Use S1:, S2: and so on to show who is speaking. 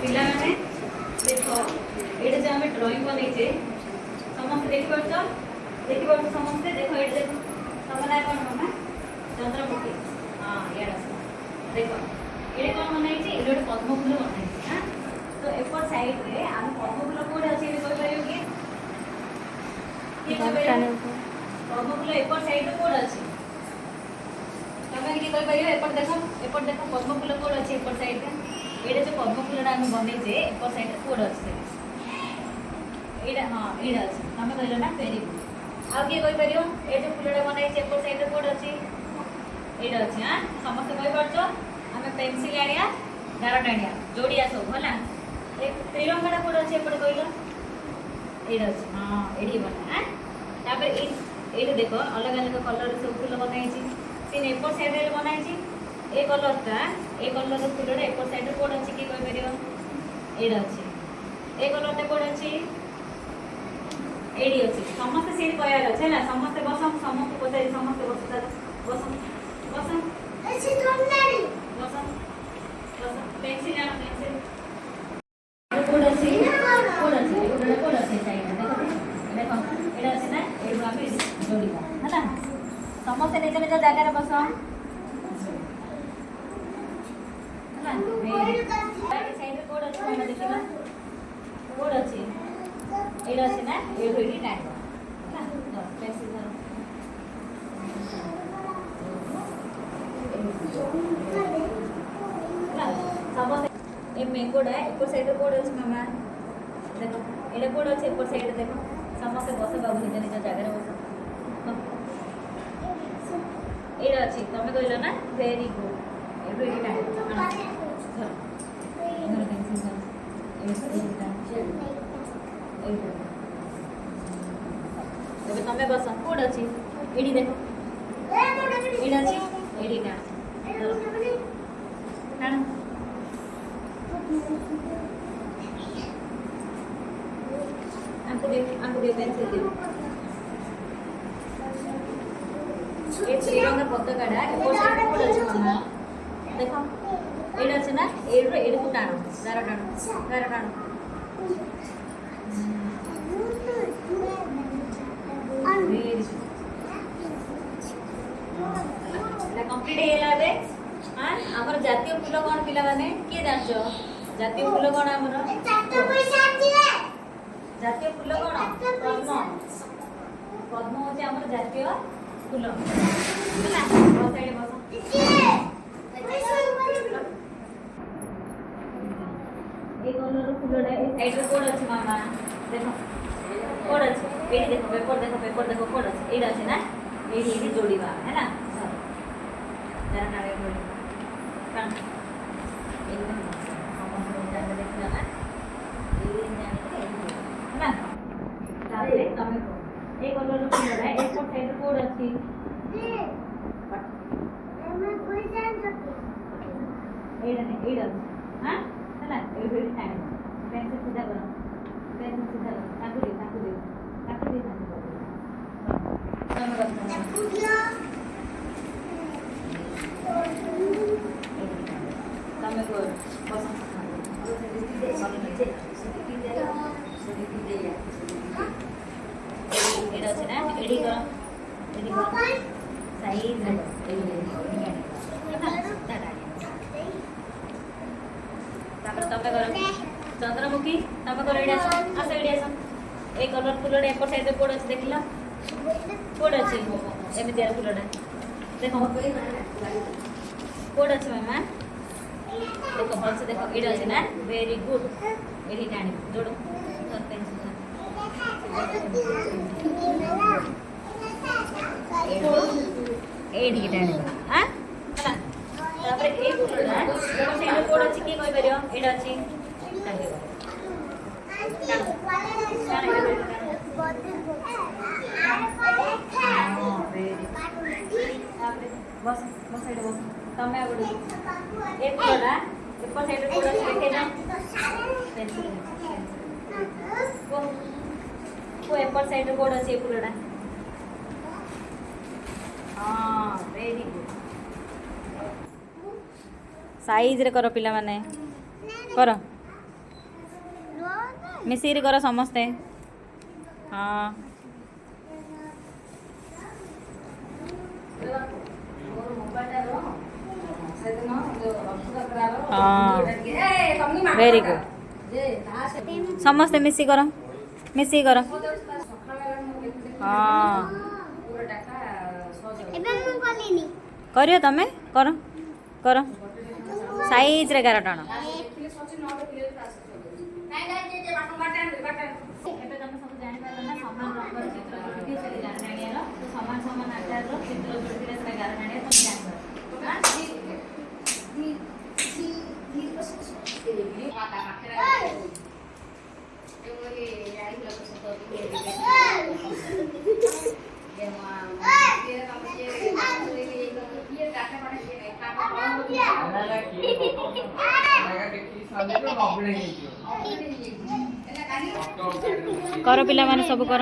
S1: पिला माने देखो एटा जे हमें ड्राइंग बनेचे समस्त देखि परछ समस्त देखो एटा देखो तमना कोन मामा चंद्रमुखी हां याडा देखो एटा कोन बनाइचे एटा पद्म फूल बनाइचे हां तो एपर साइड रे हम पद्म फूल कोड अछि ए कोइ परियो कि पद्म फूल एपर साइड रे कोड अछि तमे कि कोइ परियो एपर देखो पद्म फूल कोड अछि एपर साइड रे एटा जो पद्म फूलटा हम बनेचे एपर साइड रे कोड अछि एटा हां एटा अछि तमे कहलो ना वेरी गुड आ के कोइ परियो ए जो फूलटा बनाइचे एपर साइड रे कोड अछि एटा अछि हां समस्त कोइ परछो हमें पेंसिल आनिया डायरेक्ट आनिया जोड़िया सब होला एक त्रिरंगाटा कोड अछि एपर कहलो एटा अछि हां एडी बना हां तापर एटा देखो अलग अलग कलर रे सब फूल बनाइची तीन एपर साइड रे बनाइची ए कलर रो फूलटा एपर साइड रे कोड अछि कि कोइ परियो एडा अछि ए कलर ता कोड अछि एडी अछि समस्त सीट कयार अछि ना समस्त बसम समस्त पचाई समस्त बसम अछि तोमनारी बसम पेंसिल आना पेंसिल कोड अछि कोड अछि साइड देखो एडा अछि ना एडा आमे जोड़ीबा हला समस्त निज निज जागा रे बसम साइड कोड अछि माने देखिला कोड अछि एडा अछि ना एडो एडी टाइम ना बस पेंसिल धर ना सब ए में कोड है ऊपर साइड कोड अछि मामा देखो एडा कोड अछि ऊपर साइड देखो समस्त बस बाबू निज निज जागा रे बस एडा अछि तमे कहलो ना वेरी गुड एडो एडी टाइम तमे बस कोड अछि एडी देखो एडा अछि एडी ना कान आंको दे पेंसिल दे ए त्रिरंगा पताकाडा एपर साइड कोड अछि मामा देखो एडा अछि ना एडो एडो को टाणो गारो टाणो कंप्लीट हेला बे हां हमर जातीय फूल कोन पिला माने के जानछो जातीय फूल कोन हमर जातीय फूल कोन पद्म होचे हमर जातीय फूल पिला बस साइड बस ए कलर फूलडा साइड रे कोड अछि मामा देखो कोड अछि एडी देखो पेपर देखो कोड अछि एडा अछि ना एडी जोड़ीबा है ना जरा नारे जोड़ी कान एकदम हम जाने देखला ना ए जाने ना ताले तमे ए कलर फूलडा एक साइड रे कोड अछि एमे कोई जान सके एडा ने एडा हां चला ए भेड़ी टाइम पेंसिल सीधा करो ताकू दे तमे तमे को पसंद एडा छै ना एडी करो साइज तमे करो चंद्रमुखी तमे करो एडा आ साइड आसो ए कलर फूलडा एपर साइड रे कोड अछि देखिला कोड अछि एमे दिया फूलडा देखो कोड अछि मामा देखो भल से देखो एडा अछि ना वेरी गुड एडी टाणी जोड़ो कर पेंसिल एडी टाणी हां हला तापर ए फूलडा एपर साइड रे कोड अछि के कोइ परियो एडा अछि टाणी बस साइड बस तमे आगो एक कोडा एपर साइड कोडा देखे ना पेंसिल को एपर साइड कोड अछि पुरडा हां वेरी गुड साइज रे करो पिला माने करो मिसिरी कर समस्ते हाँ हाँ वेरी गुड समस्ते मिसी कर हाँ करियो तमे कर कर साइज रे 11 टन कर पिला माने सब कर